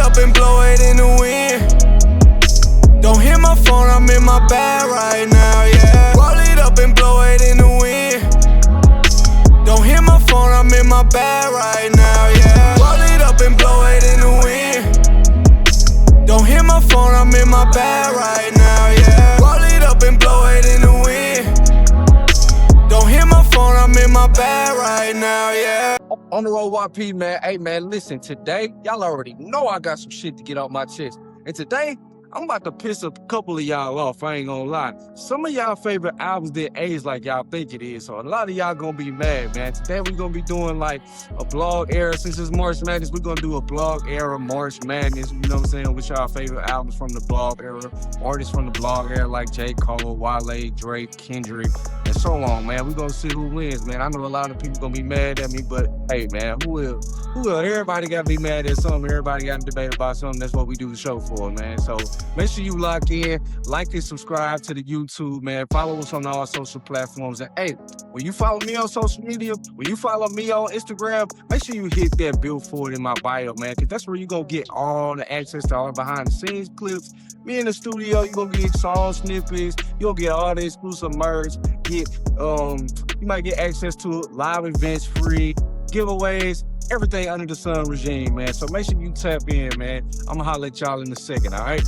up and blow it in the wind. Don't hit my phone, I'm in my bag right now, yeah. Roll it up and blow it in the wind. Don't hit my phone, I'm in my bag right now, yeah. Roll it up and blow it in the wind. Don't hit my phone, I'm in my bag right now, yeah. Roll it up and blow it in the wind. Don't hit my phone, I'm in my bag right now, yeah. On the road, YP, man. Hey, man, listen, today, y'all already know I got some shit to get off my chest. And today, I'm about to piss a couple of y'all off, I ain't gonna lie. Some of y'all favorite albums didn't age like y'all think it is, so a lot of y'all gonna be mad, man. Today, we gonna be doing like a blog era. Since it's March Madness, we're gonna do a blog era March Madness, you know what I'm saying, with y'all favorite albums from the blog era, artists from the blog era like J. Cole, Wale, Drake, Kendrick, and so on, man. We're gonna see who wins, man. I know a lot of people gonna be mad at me, but hey, man, who will? Everybody gotta be mad at something. Everybody gotta debate about something. That's what we do the show for, man. So make sure you lock in, like and subscribe to the YouTube, man. Follow us on all social platforms. And hey, when you follow me on social media, when you follow me on Instagram, make sure you hit that billboard in my bio, man, because that's where you're gonna get all the access to all the behind the scenes clips. Me in the studio, you're gonna get song snippets, you'll get all the exclusive merch, you might get access to live events, free giveaways, everything under the sun regime, man. So make sure you tap in, man. I'm gonna holler at y'all in a second, all right?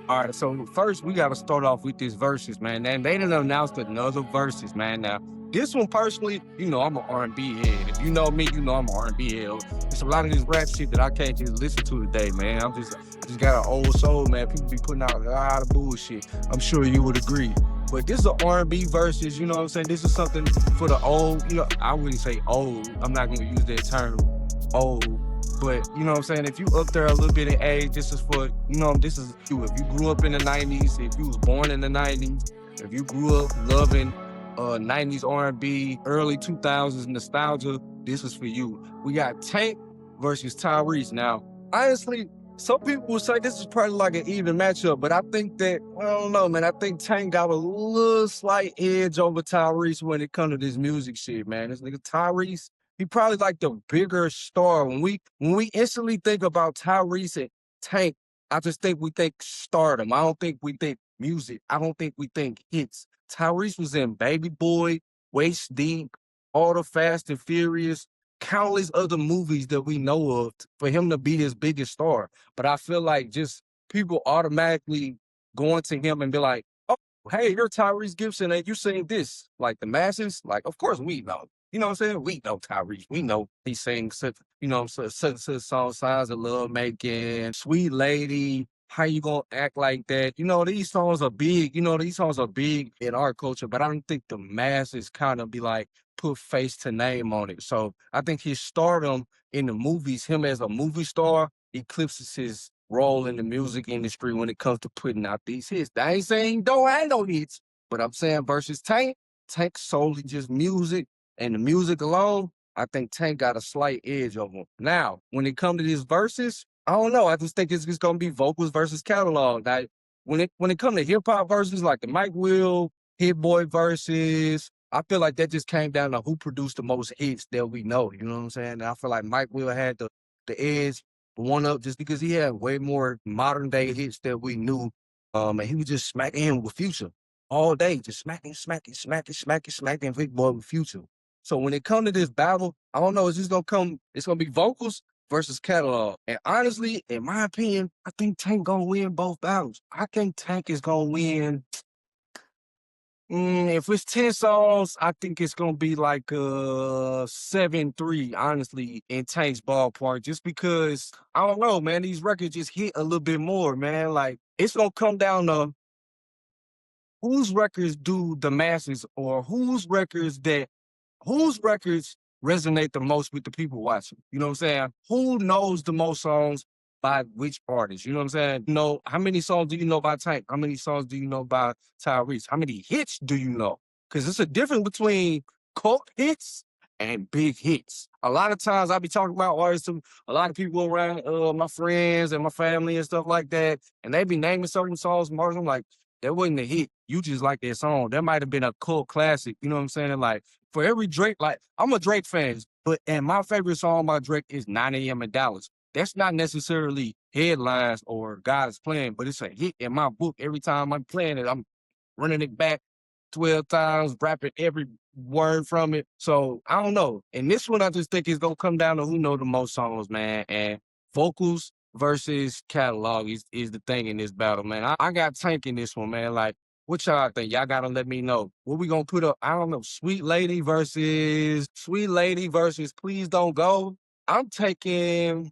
All right, so first we gotta start off with this Verzuz, man. And they done announced another Verzuz, man. Now, this one personally, you know I'm an R&B head. If you know me, you know I'm an R&B head. There's a lot of this rap shit that I can't just listen to today, man. I just got an old soul, man. People be putting out a lot of bullshit. I'm sure you would agree. But this is an R&B Verzuz, you know what I'm saying? This is something for the old, you know, I wouldn't say old. I'm not gonna use that term, old. But, you know what I'm saying, if you up there a little bit in age, this is for, you know, this is you. If you grew up in the 90s, if you was born in the 90s, if you grew up loving 90s R&B, early 2000s nostalgia, this is for you. We got Tank versus Tyrese. Now, honestly, some people will say this is probably like an even matchup, but I think that, I don't know, man. I think Tank got a little slight edge over Tyrese when it comes to this music shit, man. This nigga Tyrese, he probably like the bigger star. When we instantly think about Tyrese and Tank, I just think we think stardom. I don't think we think music. I don't think we think hits. Tyrese was in Baby Boy, Waist Deep, all the Fast and Furious, countless other movies that we know of for him to be his biggest star. But I feel like just people automatically going to him and be like, oh, hey, you're Tyrese Gibson and you sing this. Like the masses, like, of course we know. You know what I'm saying? We know Tyrese. We know he sings such, you know, such song, Signs of Love Making, Sweet Lady, How You Gonna Act Like That. You know, these songs are big. You know, these songs are big in our culture, but I don't think the masses kind of be like, put face to name on it. So I think his stardom in the movies, him as a movie star, eclipses his role in the music industry when it comes to putting out these hits. I ain't saying don't have no hits, but I'm saying versus Tank, Tank solely just music, and the music alone, I think Tank got a slight edge over him. Now, when it comes to this Verzuz, I don't know. I just think it's just gonna be vocals versus catalog. Now, when it comes to hip hop Verzuz, like the Mike Will, Hit Boy Verzuz, I feel like that just came down to who produced the most hits that we know. You know what I'm saying? And I feel like Mike Will had the edge, one up, just because he had way more modern day hits that we knew. And he was just smacking him with Future all day, just smacking Big Boy with Future. So when it comes to this battle, I don't know, it's gonna be vocals versus catalog. And honestly, in my opinion, I think Tank gonna win both battles. I think Tank is gonna win. If it's 10 songs, I think it's gonna be like 7-3, honestly, in Tank's ballpark. Just because I don't know, man, these records just hit a little bit more, man. Like it's gonna come down to whose records do the masses, or whose records resonate the most with the people watching. You know what I'm saying? Who knows the most songs by which artist? You know what I'm saying? You know, how many songs do you know by Tank? How many songs do you know by Tyrese? How many hits do you know? Because it's a difference between cult hits and big hits. A lot of times I be talking about artists to a lot of people around, my friends and my family and stuff like that, and they be naming certain songs, Martin. I'm like, That wasn't a hit. You just like that song. That might have been a cult classic. You know what I'm saying? Like for every Drake, like I'm a Drake fan, and my favorite song by Drake is 9 a.m. in Dallas. That's not necessarily headlines or guys playing, but it's a hit in my book. Every time I'm playing it, I'm running it back 12 times, rapping every word from it. So I don't know. And this one, I just think it's gonna come down to who know the most songs, man. And vocals versus catalog is the thing in this battle, man. I got Tank in this one, man. Like, what y'all think? Y'all gotta let me know. What we gonna put up? I don't know. Sweet Lady versus Please Don't Go. I'm taking.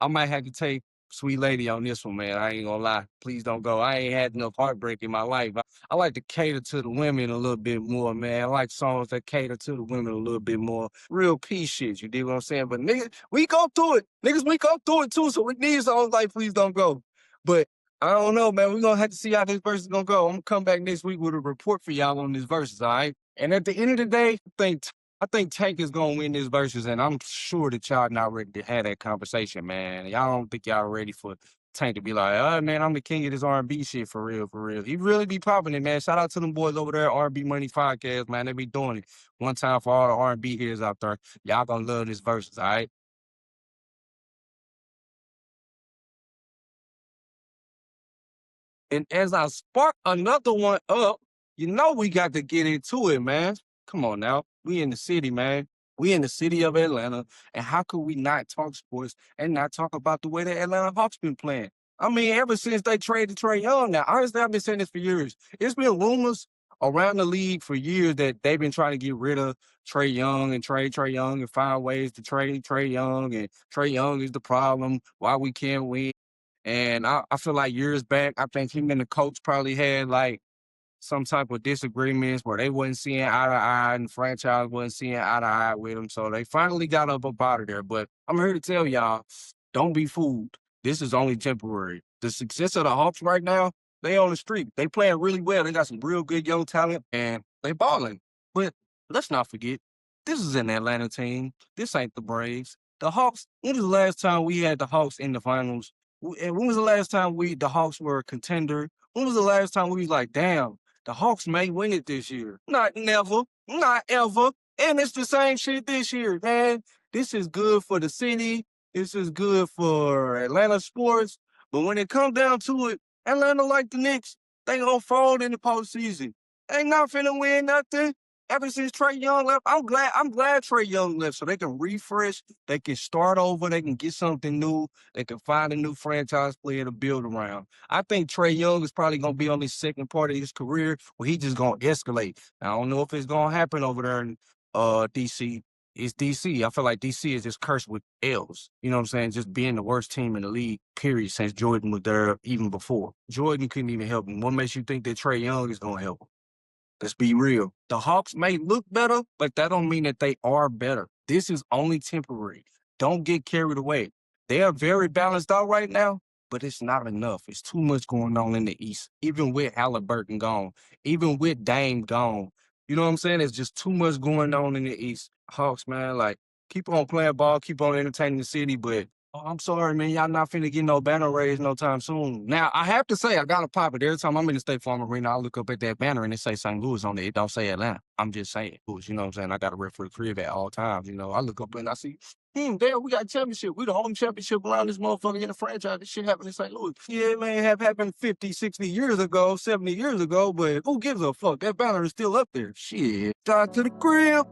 I might have to take Sweet Lady on this one, man. I ain't gonna lie. Please don't go. I ain't had enough heartbreak in my life. I like to cater to the women a little bit more, man. I like songs that cater to the women a little bit more. Real peace shit, you dig what I'm saying? But niggas, we go through it. Niggas, we go through it too, so we need songs like Please Don't Go. But I don't know, man. We're gonna have to see how this verse is gonna go. I'm gonna come back next week with a report for y'all on this verses, all right? And at the end of the day, I think Tank is gonna win this versus, and I'm sure that y'all not ready to have that conversation, man. Y'all don't think y'all ready for Tank to be like, oh man, I'm the king of this R&B shit for real, for real. He really be popping it, man. Shout out to them boys over there at R&B Money Podcast, man. They be doing it. One time for all the R&B heads out there. Y'all gonna love this versus, all right? And as I spark another one up, you know we got to get into it, man. Come on now. We in the city, man. We in the city of Atlanta. And how could we not talk sports and not talk about the way the Atlanta Hawks been playing? I mean, ever since they traded Trae Young, now, honestly, I've been saying this for years. It's been rumors around the league for years that they've been trying to get rid of Trae Young and trade Trae Young and find ways to trade Trae Young. And Trae Young is the problem, why we can't win. And I feel like years back, I think him and the coach probably had like some type of disagreements where they wasn't seeing eye to eye and the franchise wasn't seeing eye to eye with him. So they finally got up out of there. But I'm here to tell y'all, don't be fooled. This is only temporary. The success of the Hawks right now, they on the street. They playing really well. They got some real good young talent and they balling. But let's not forget, this is an Atlanta team. This ain't the Braves. The Hawks, when was the last time we had the Hawks in the finals? And when was the last time the Hawks were a contender? When was the last time we was like, damn, the Hawks may win it this year? Not never, not ever. And it's the same shit this year, man. This is good for the city. This is good for Atlanta sports. But when it comes down to it, Atlanta like the Knicks, they gonna fold in the postseason. Ain't not finna win nothing. Ever since Trae Young left, I'm glad Trae Young left so they can refresh, they can start over, they can get something new, they can find a new franchise player to build around. I think Trae Young is probably gonna be on his second part of his career where he just gonna escalate. I don't know if it's gonna happen over there in DC. It's DC. I feel like DC is just cursed with L's. You know what I'm saying? Just being the worst team in the league, period, since Jordan was there even before. Jordan couldn't even help him. What makes you think that Trae Young is gonna help him? Let's be real. The Hawks may look better, but that don't mean that they are better. This is only temporary. Don't get carried away. They are very balanced out right now, but it's not enough. It's too much going on in the East, even with Halliburton gone, even with Dame gone. You know what I'm saying? It's just too much going on in the East. Hawks, man, like, keep on playing ball, keep on entertaining the city, but I'm sorry, man. Y'all not finna get no banner raised no time soon. Now, I have to say, I gotta pop it. Every time I'm in the State Farm Arena, I look up at that banner and it say St. Louis on it. It don't say Atlanta. I'm just saying, Louis, you know what I'm saying? I got a rep for the crib at all times, you know. I look up and I see, damn, we got a championship. We the only championship around this motherfucker in the franchise. This shit happened in St. Louis. Yeah, it may have happened 50, 60 years ago, 70 years ago, but who gives a fuck? That banner is still up there. Shit. Shout out to the crib.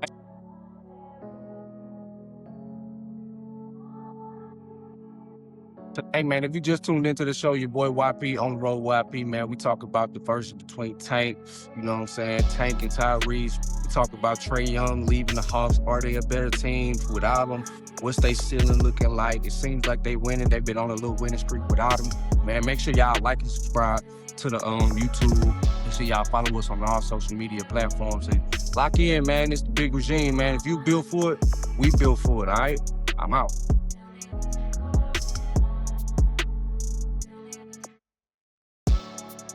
Hey, man, if you just tuned into the show, your boy YP on the road YP, man, we talk about the versus between Tank, you know what I'm saying, Tank and Tyrese. We talk about Trae Young leaving the Hawks. Are they a better team without him? What's they ceiling looking like? It seems like they winning. They've been on a little winning streak without him. Man, make sure y'all like and subscribe to the YouTube. Make sure y'all follow us on all social media platforms. And lock in, man. It's the big regime, man. If you built for it, we built for it, all right? I'm out.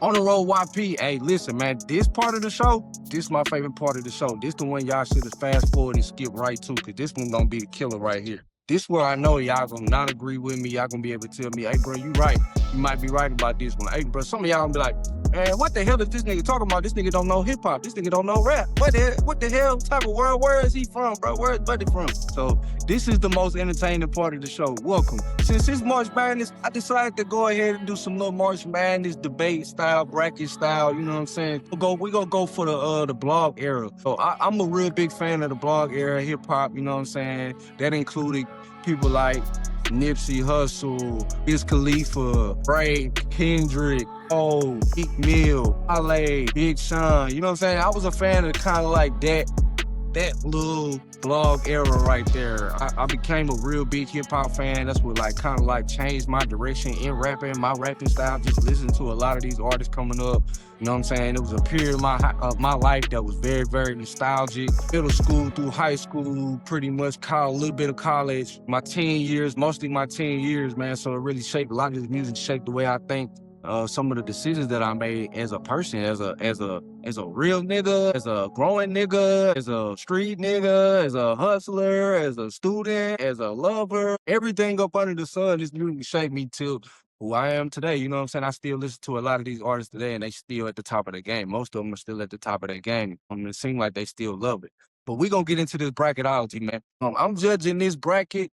On the road, YP. Hey, listen, man, this part of the show, this is my favorite part of the show. This the one y'all should have fast forward and skip right to, because this one gonna be the killer right here. This where I know y'all gonna not agree with me. Y'all gonna be able to tell me, hey, bro, you right. You might be right about this one. Hey, bro, some of y'all gonna be like, man, what the hell is this nigga talking about? This nigga don't know hip hop. This nigga don't know rap. What the hell type of world? Where is he from, bro? Where is Buddy from? So this is the most entertaining part of the show. Welcome. Since it's March Madness, I decided to go ahead and do some little March Madness debate style, bracket style. You know what I'm saying? We gonna go for the blog era. So I'm a real big fan of the blog era hip hop. You know what I'm saying? That included people like Nipsey Hussle, Wiz Khalifa, Trae, Kendrick, Meek Mill, Wale, Big Sean. You know what I'm saying? I was a fan of kind of like that little blog era right there. I became a real big hip hop fan. That's what like kind of like changed my direction in rapping, my rapping style. Just listening to a lot of these artists coming up. You know what I'm saying? It was a period of my life that was very, very nostalgic. Middle school through high school, pretty much a little bit of college. My teen years, mostly my teen years, man. So it really shaped a lot of this music, shaped the way I think. Some of the decisions that I made as a person, as a real nigga, as a growing nigga, as a street nigga, as a hustler, as a student, as a lover, everything up under the sun, this music shaped me to who I am today. You know what I'm saying? I still listen to a lot of these artists today, and they still at the top of the game. Most of them are still at the top of their game. It seems like they still love it. But we gonna get into this bracketology, man. I'm judging this bracket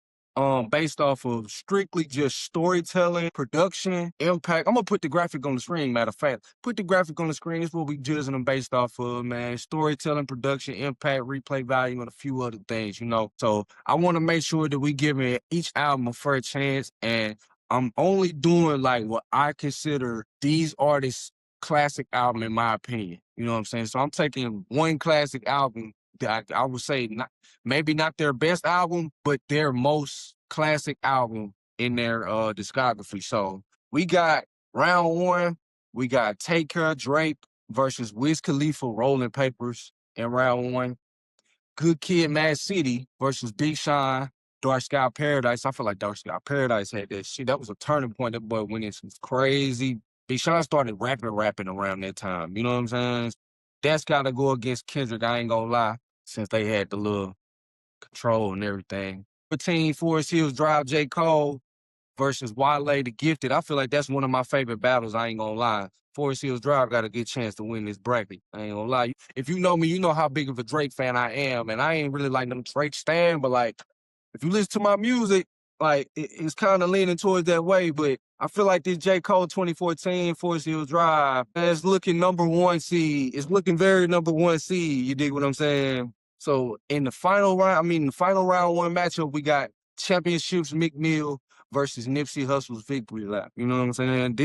based off of strictly just storytelling, production, impact. I'm gonna put the graphic on the screen, matter of fact. Put the graphic on the screen. It's what we judging them based off of, man. Storytelling, production, impact, replay value, and a few other things, you know. So I want to make sure that we giving each album a fair chance, and I'm only doing like what I consider these artists' classic album, in my opinion. You know what I'm saying? So I'm taking one classic album that I would say maybe not their best album, but their most classic album in their discography. So we got round one, we got Take Care Drake versus Wiz Khalifa Rolling Papers in round one. Good Kid, Mad City versus Big Sean, Dark Sky Paradise. I feel like Dark Sky Paradise had that shit. That was a turning point. That boy went into some crazy. Big Sean started rapping around that time. You know what I'm saying? That's got to go against Kendrick, I ain't gonna lie, since they had the little control and everything. 15, Forest Hills Drive, J. Cole versus Wale, The Gifted. I feel like that's one of my favorite battles, I ain't gonna lie. Forest Hills Drive got a good chance to win this bracket. I ain't gonna lie. If you know me, you know how big of a Drake fan I am. And I ain't really like them Drake stan, but like, if you listen to my music, like, it's kind of leaning towards that way. But I feel like this J. Cole 2014 Forest Hills Drive, it's looking number one seed. It's looking very number one seed. You dig what I'm saying? So in the final round one matchup, we got Championships Meek Mill versus Nipsey Hussle's Victory Lap. You know what I'm saying?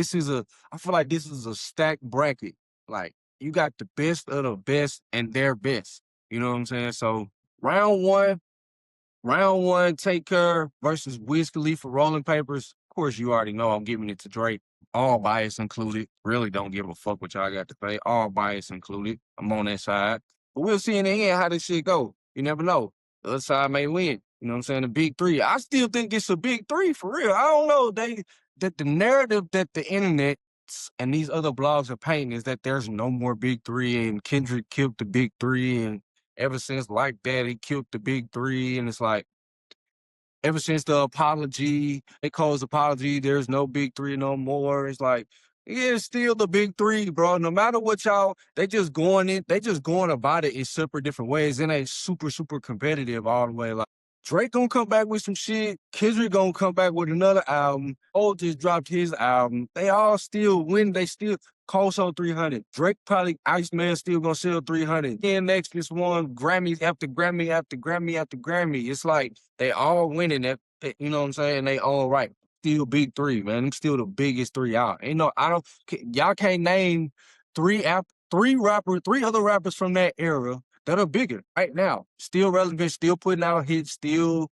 I feel like this is a stacked bracket. Like, you got the best of the best and their best. You know what I'm saying? So round one, Take Care versus Wiz Khalifa Rolling Papers. Of course, you already know I'm giving it to Drake. All bias included. Really don't give a fuck what y'all got to say. All bias included. I'm on that side. But we'll see in the end how this shit go. You never know. The other side may win. You know what I'm saying? The big three. I still think it's a big three for real. I don't know. That the narrative that the internet and these other blogs are painting is that there's no more big three and Kendrick killed the big three, and ever since Like That, he killed the big three. And it's like, ever since the apology, Cole's apology, there's no big three no more. It's like, yeah, it's still the big three, bro. No matter what y'all, they just going about it in separate different ways. And they super, super competitive all the way. Like, Drake gonna come back with some shit. Kendrick gonna come back with another album. Cole just dropped his album. They all still win. They still, Cole sold 300. Drake probably, Iceman still gonna sell 300. DMX just won Grammys after Grammy after Grammy after Grammy. It's like they all winning that, you know what I'm saying? They all right. Still big three, man. Them still the biggest three out. Y'all can't name three other rappers from that era that are bigger right now. Still relevant, still putting out hits, still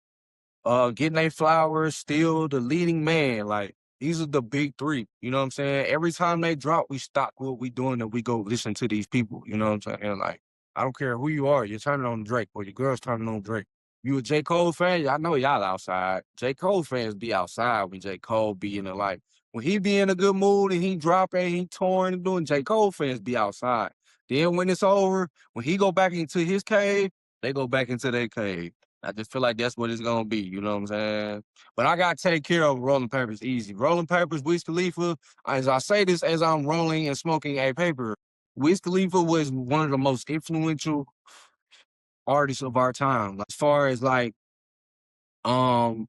getting their flowers, still the leading man. Like, these are the big three. You know what I'm saying? Every time they drop, we stop what we doing and we go listen to these people. You know what I'm saying? Like, I don't care who you are. You're turning on Drake or your girl's turning on Drake. You a J. Cole fan? I know y'all outside. J. Cole fans be outside when J. Cole be in the like. When he be in a good mood and he dropping, he touring and doing, J. Cole fans be outside. Then when it's over, when he go back into his cave, they go back into their cave. I just feel like that's what it's gonna be. You know what I'm saying? But I gotta take care of rolling papers easy. Rolling papers, Wiz Khalifa. As I say this, as I'm rolling and smoking a paper, Wiz Khalifa was one of the most influential artists of our time. As far as like um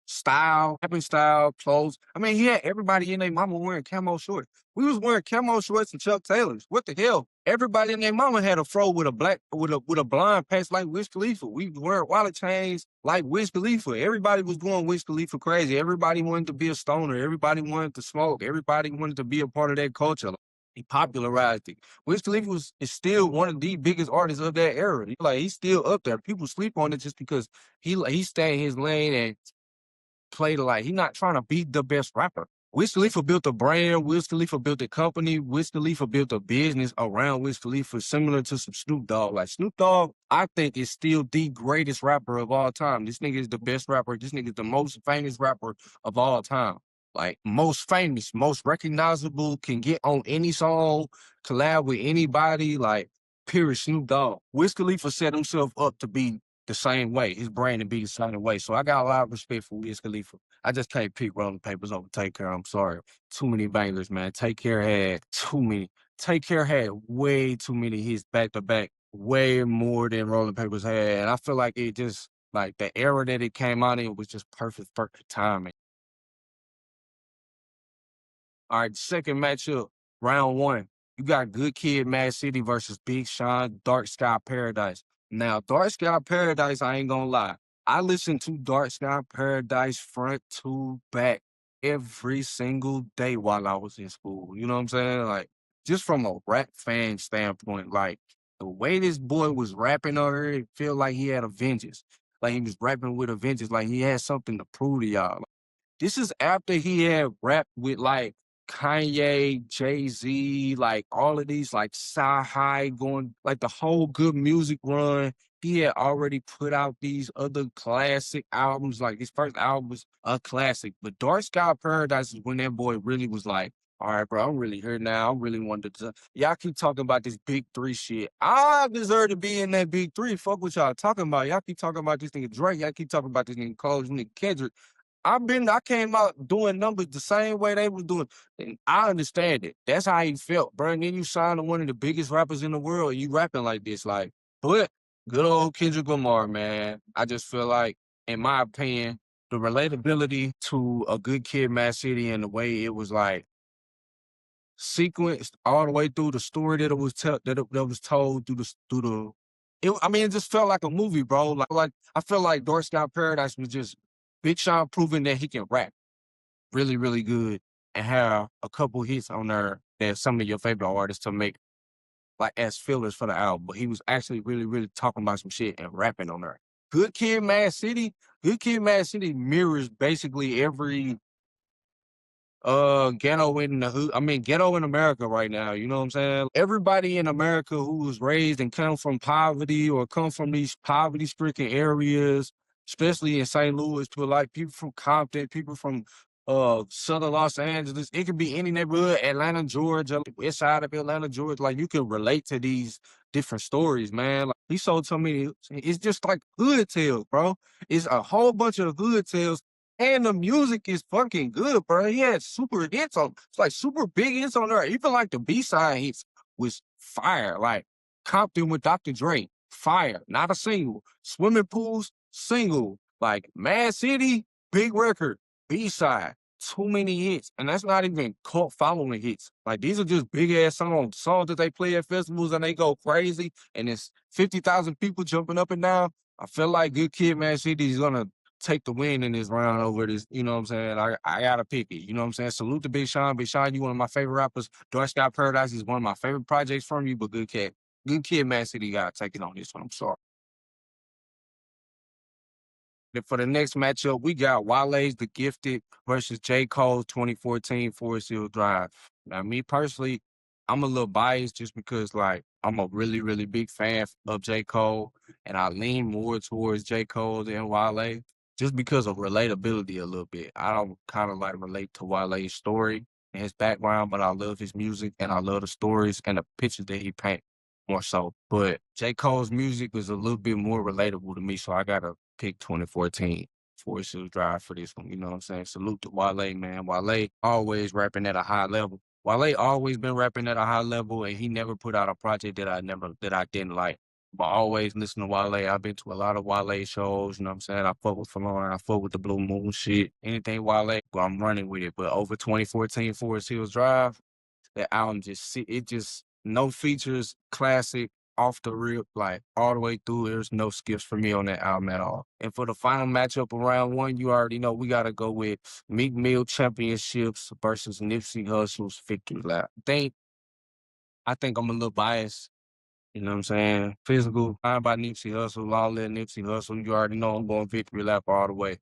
style, rapping style, clothes. I mean, he had everybody in their mama wearing camo shorts. We was wearing camo shorts and Chuck Taylors. What the hell? Everybody in their mama had a fro with a black with a blonde patch like Wiz Khalifa. We was wearing wallet chains like Wiz Khalifa. Everybody was going Wiz Khalifa crazy. Everybody wanted to be a stoner. Everybody wanted to smoke. Everybody wanted to be a part of that culture. He popularized it. Wiz Khalifa is still one of the biggest artists of that era. Like he's still up there. People sleep on it just because he stayed in his lane and play the like. He's not trying to be the best rapper. Wiz Khalifa built a brand. Wiz Khalifa built a company. Wiz Khalifa built a business around Wiz Khalifa, similar to some Snoop Dogg. Like Snoop Dogg, I think is still the greatest rapper of all time. This nigga is the best rapper. This nigga is the most famous rapper of all time. Like most famous, most recognizable, can get on any song, collab with anybody. Like period. Snoop Dogg. Wiz Khalifa set himself up to be the same way. His brain to be the same way. So I got a lot of respect for Wiz Khalifa. I just can't pick rolling papers over Take Care. I'm sorry. Too many bangers, man. Take Care had too many. Take Care had way too many hits back to back, way more than rolling papers had. And I feel like it just like the era that it came out in was just perfect timing. All right, second matchup, round one. You got Good Kid, Mad City versus Big Sean, Dark Sky Paradise. Now, Dark Sky Paradise, I ain't gonna lie. I listen to Dark Sky Paradise front to back every single day while I was in school. You know what I'm saying? Like, just from a rap fan standpoint, like the way this boy was rapping on her, it feel like he had a vengeance. Like he was rapping with a vengeance, like he had something to prove to y'all. This is after he had rapped with like Kanye, Jay-Z, like all of these like Sci-Hi going like the whole Good Music run. He had already put out these other classic albums. Like his first album was a classic. But Dark Sky Paradise is when that boy really was like, all right, bro, I'm really here now. I really wanted to. Y'all keep talking about this big three shit. I deserve to be in that big three. Fuck what y'all talking about. Y'all keep talking about this nigga Drake. Y'all keep talking about this nigga Cole, this nigga Kendrick. I came out doing numbers the same way they was doing. And I understand it. That's how he felt, bro. And then you signed to one of the biggest rappers in the world and you rapping like this. Like, but good old Kendrick Lamar, man. I just feel like, in my opinion, the relatability to a Good Kid, Mad City, and the way it was like sequenced all the way through the story that it was that was told through the. I mean, it just felt like a movie, bro. Like I feel like Dark Sky Paradise was just Big Sean proving that he can rap really, really good and have a couple hits on there that some of your favorite artists to make like as fillers for the album. But he was actually really, really talking about some shit and rapping on there. Good Kid, Mad City. Good Kid, Mad City mirrors basically every ghetto in the hood. I mean, ghetto in America right now. You know what I'm saying? Everybody in America who was raised and come from poverty or come from these poverty-stricken areas, especially in St. Louis, to like people from Compton, people from Southern Los Angeles. It could be any neighborhood, Atlanta, Georgia, west side of Atlanta, Georgia. Like you can relate to these different stories, man. Like he told me it's just like hood tales, bro. It's a whole bunch of hood tales and the music is fucking good, bro. He had super hits on, it's like super big hits on there. Even like the B-side hits was fire. Like Compton with Dr. Dre, fire. Not a single. Swimming Pools, single. Like Mad City, big record. B-side, too many hits. And that's not even cult following hits. Like these are just big ass songs that they play at festivals and they go crazy. And it's 50,000 people jumping up and down. I feel like Good Kid, Mad City is gonna take the win in this round over this. You know what I'm saying? I gotta pick it. You know what I'm saying? Salute to Big Sean. Big Sean, you one of my favorite rappers. Dark Sky Paradise is one of my favorite projects from you, but Good Kid, Mad City gotta take it on this one. I'm sorry. Then for the next matchup, we got Wale's The Gifted versus J. Cole's 2014 Forest Hill Drive. Now, me personally, I'm a little biased just because, like, I'm a really, really big fan of J. Cole, and I lean more towards J. Cole than Wale just because of relatability a little bit. I don't kind of like relate to Wale's story and his background, but I love his music and I love the stories and the pictures that he paints more so. But J. Cole's music is a little bit more relatable to me, so I gotta pick 2014 Forest Hills Drive for this one. You know what I'm saying? Salute to Wale, man. Wale always rapping at a high level. Wale always been rapping at a high level, and he never put out a project that I didn't like. But I always listen to Wale. I've been to a lot of Wale shows, you know what I'm saying? I fuck with Falon, I fuck with the Blue Moon shit. Anything Wale, well, I'm running with it. But over 2014 Forest Hills Drive, that album it just no features, classic, off the rip, like all the way through. There's no skips for me on that album at all. And for the final matchup of round one, you already know we gotta go with Meek Mill Championships versus Nipsey Hussle's Victory Lap. I think I'm a little biased. You know what I'm saying? Physical, fine by Nipsey Hussle, all that Nipsey Hussle. You already know I'm going Victory Lap all the way.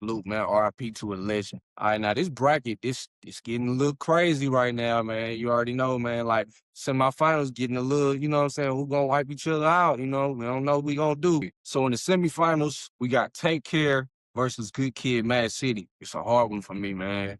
Luke, man, RIP to a legend. All right, now this bracket, it's getting a little crazy right now, man. You already know, man. Like semifinals getting a little, you know what I'm saying? Who gonna wipe each other out? You know, we don't know what we gonna do. So in the semifinals, we got Take Care versus Good Kid, Mad City. It's a hard one for me, man.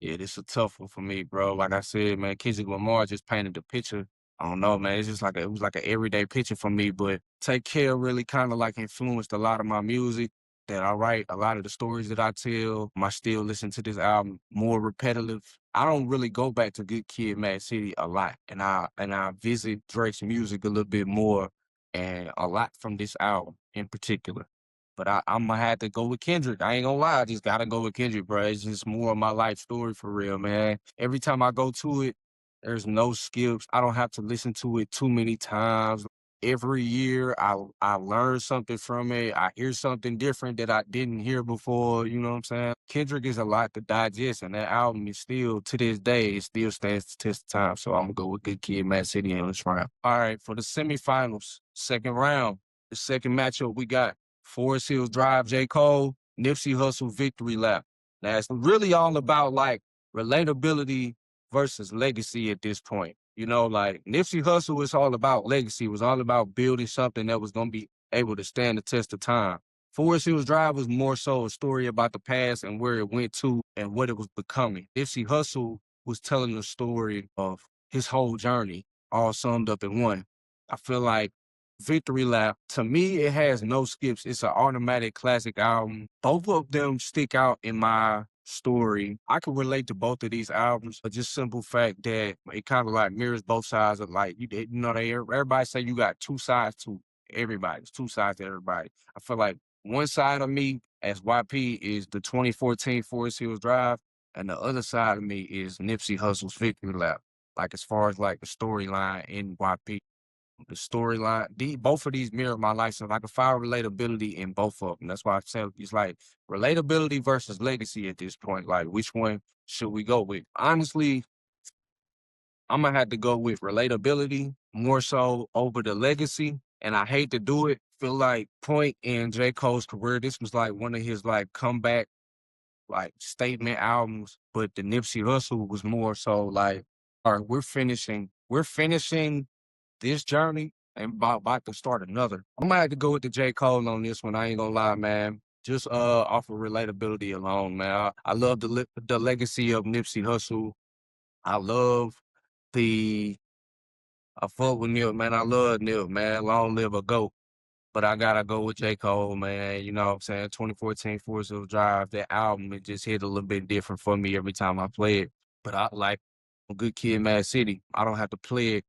Yeah, this a tough one for me, bro. Like I said, man, Kendrick Lamar just painted the picture. I don't know, man. It's just like it was like an everyday picture for me. But Take Care really kind of like influenced a lot of my music that I write, a lot of the stories that I tell. I still listen to this album more repetitive. I don't really go back to Good Kid, Mad City a lot, and I visit Drake's music a little bit more, and a lot from this album in particular. But I'm gonna have to go with Kendrick. I ain't gonna lie, I just gotta go with Kendrick, bro. It's just more of my life story for real, man. Every time I go to it, there's no skips. I don't have to listen to it too many times. Every year, I learn something from it. I hear something different that I didn't hear before. You know what I'm saying? Kendrick is a lot to digest, and that album is still, to this day, it still stands the test of time. So I'm gonna go with Good Kid, Mad City in this round. All right, for the semifinals, second round, the second matchup we got Forest Hills Drive, J. Cole, Nipsey Hussle, Victory Lap. Now, it's really all about, like, relatability versus legacy at this point. You know, like, Nipsey Hussle was all about legacy. It was all about building something that was going to be able to stand the test of time. Forest Hills Drive was more so a story about the past and where it went to and what it was becoming. Nipsey Hussle was telling the story of his whole journey, all summed up in one. I feel like Victory Lap, to me, it has no skips. It's an automatic classic album. Both of them stick out in my story. I can relate to both of these albums, but just simple fact that it kind of like mirrors both sides of like, you know, everybody say you got two sides to everybody. It's two sides to everybody. I feel like one side of me as YP is the 2014 Forest Hills Drive, and the other side of me is Nipsey Hussle's Victory Lap. Like as far as like the storyline in YP. The storyline, both of these mirror my life, so I can find relatability in both of them. That's why I say it's like relatability versus legacy at this point. Like, which one should we go with? Honestly, I'm gonna have to go with relatability more so over the legacy. And I hate to do it. Feel like Point in J. Cole's career, this was like one of his like comeback, like statement albums. But the Nipsey Hussle was more so like, all right, we're finishing this journey and about to start another. I'm gonna have to go with the J. Cole on this one. I ain't gonna lie, man. Just off of relatability alone, man. I love the legacy of Nipsey Hussle. I love the I fuck with Nip, man. I love Nip, man. Long live a GOAT. But I gotta go with J. Cole, man. You know what I'm saying? 2014 Forest Hills Drive, that album, it just hit a little bit different for me every time I play it. But I like Good Kid, Mad City. I don't have to play it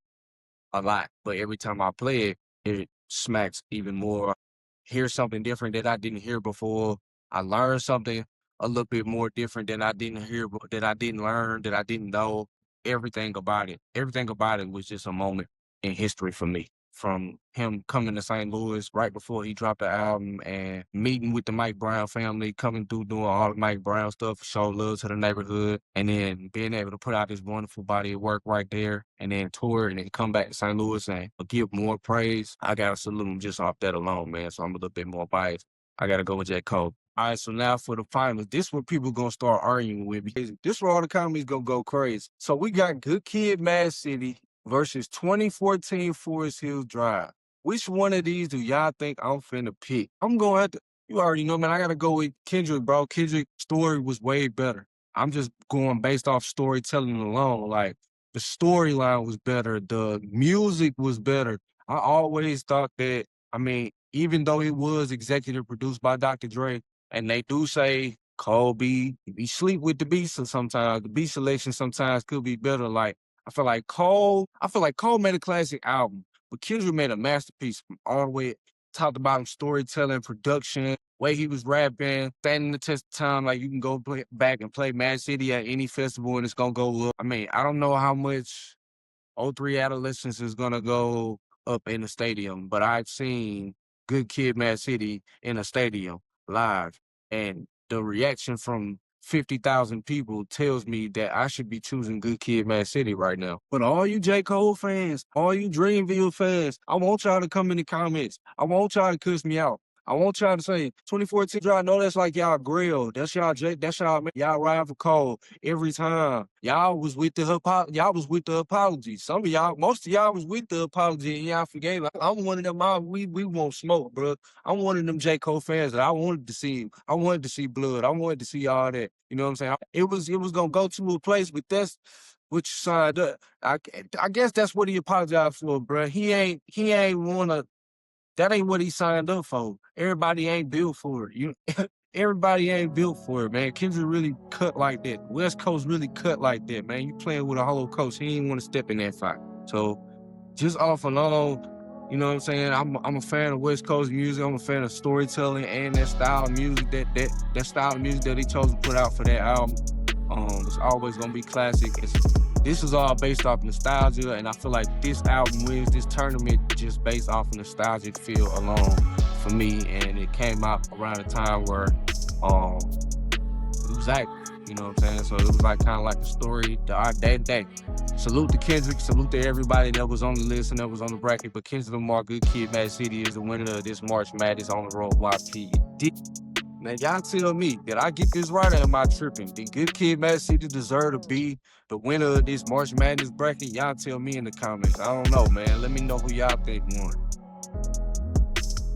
a lot, but every time I play it, it smacks even more. Hear something different that I didn't hear before. I learned something a little bit more different than I didn't hear, that I didn't learn, that I didn't know. Everything about it was just a moment in history for me. From him coming to St. Louis right before he dropped the album and meeting with the Mike Brown family, coming through doing all the Mike Brown stuff, show love to the neighborhood, and then being able to put out this wonderful body of work right there, and then tour and then come back to St. Louis and give more praise. I gotta salute him just off that alone, man. So I'm a little bit more biased. I gotta go with J. Cole. All right, so now for the finals. This is where people gonna start arguing with me. This is where all the comments gonna go crazy. So we got Good Kid, Mad City versus 2014 Forest Hills Drive. Which one of these do y'all think I'm finna pick? I'm gonna have to, you already know, man, I gotta go with Kendrick, bro. Kendrick's story was way better. I'm just going based off storytelling alone. Like, The storyline was better. The music was better. I always thought that, I mean, even though it was executive produced by Dr. Dre, and they do say Cole be sleep with the beats sometimes. The beat selection sometimes could be better. Like I feel like Cole made a classic album, but Kendrick made a masterpiece from all the way top to bottom, storytelling, production, way he was rapping, standing the test of time. Like you can go back and play Mad City at any festival and it's gonna go up. I mean, I don't know how much '03 Adolescence is gonna go up in the stadium, but I've seen Good Kid, Mad City in a stadium live, and the reaction from 50,000 people tells me that I should be choosing Good Kid, Mad City right now. But all you J. Cole fans, all you Dreamville fans, I want y'all to come in the comments. I want y'all to cuss me out. I want y'all to say 2014 Dre. I know that's like y'all grill. That's y'all y'all ride for Cole every time. Y'all was with the apology. Some of y'all, most of y'all was with the apology and y'all forgave. I'm one of them. We won't smoke, bro. I'm one of them J. Cole fans that I wanted to see him. I wanted to see blood. I wanted to see all that. You know what I'm saying? It was gonna go to a place, but that's what you signed up. I guess that's what he apologized for, bro. He ain't wanna. That ain't what he signed up for. Everybody ain't built for it. Everybody ain't built for it, man. Kendrick really cut like that. West Coast really cut like that, man. You playing with a hollow coast. He ain't want to step in that fight. So just off and on, you know what I'm saying? I'm a fan of West Coast music. I'm a fan of storytelling and that style of music that style of music that he chose to put out for that album. It's always gonna be classic. This is all based off nostalgia, and I feel like this album wins this tournament just based off of nostalgic feel alone for me. And it came out around a time where it was active, you know what I'm saying? So it was like kind of like the story that day. Salute to Kendrick, salute to everybody that was on the list and that was on the bracket. But Kendrick Lamar, Good Kid, Mad City is the winner of this March Madness on the road YP. Now, y'all tell me, did I get this right or am I tripping? Did Good Kid, Mad City deserve to be the winner of this March Madness bracket? Y'all tell me in the comments. I don't know, man. Let me know who y'all think won.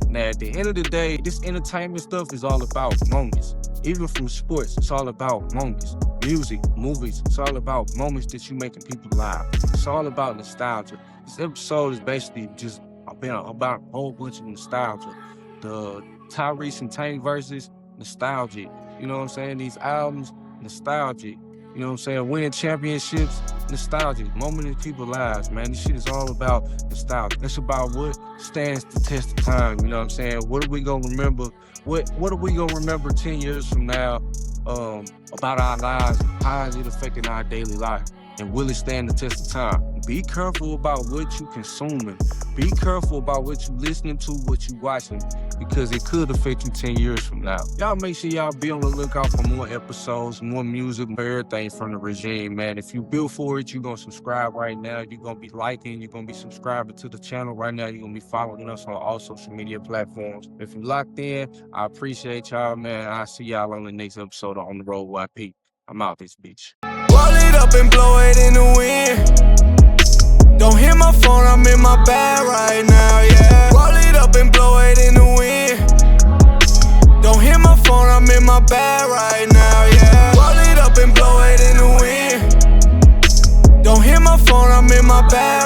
Now, at the end of the day, this entertainment stuff is all about moments. Even from sports, it's all about moments. Music, movies, it's all about moments that you making people laugh. It's all about nostalgia. This episode is basically just about a whole bunch of nostalgia. The Tyrese and Tank Verzuz, nostalgic. You know what I'm saying? These albums, nostalgic. You know what I'm saying? Winning championships, nostalgic. Moment in people's lives, man. This shit is all about nostalgia. That's about what stands the test of time. You know what I'm saying? What are we gonna remember? What are we gonna remember 10 years from now about our lives? How is it affecting our daily life? And will it stand the test of time? Be careful about what you consuming. Be careful about what you listening to, what you watching, because it could affect you 10 years from now. Y'all make sure y'all be on the lookout for more episodes, more music, everything from the regime, man. If you build for it, you're gonna subscribe right now. You're gonna be liking, you're gonna be subscribing to the channel right now. You're gonna be following us on all social media platforms. If you locked in, I appreciate y'all, man. I'll see y'all on the next episode of On the Road YP. I'm out this bitch. Roll it up and blow it in the wind. Don't hit my phone, I'm in my bag right now, yeah. Roll it up and blow it in the wind. Don't hit my phone, I'm in my bag right now, yeah. Roll it up and blow it in the wind. Don't hit my phone, I'm in my bag.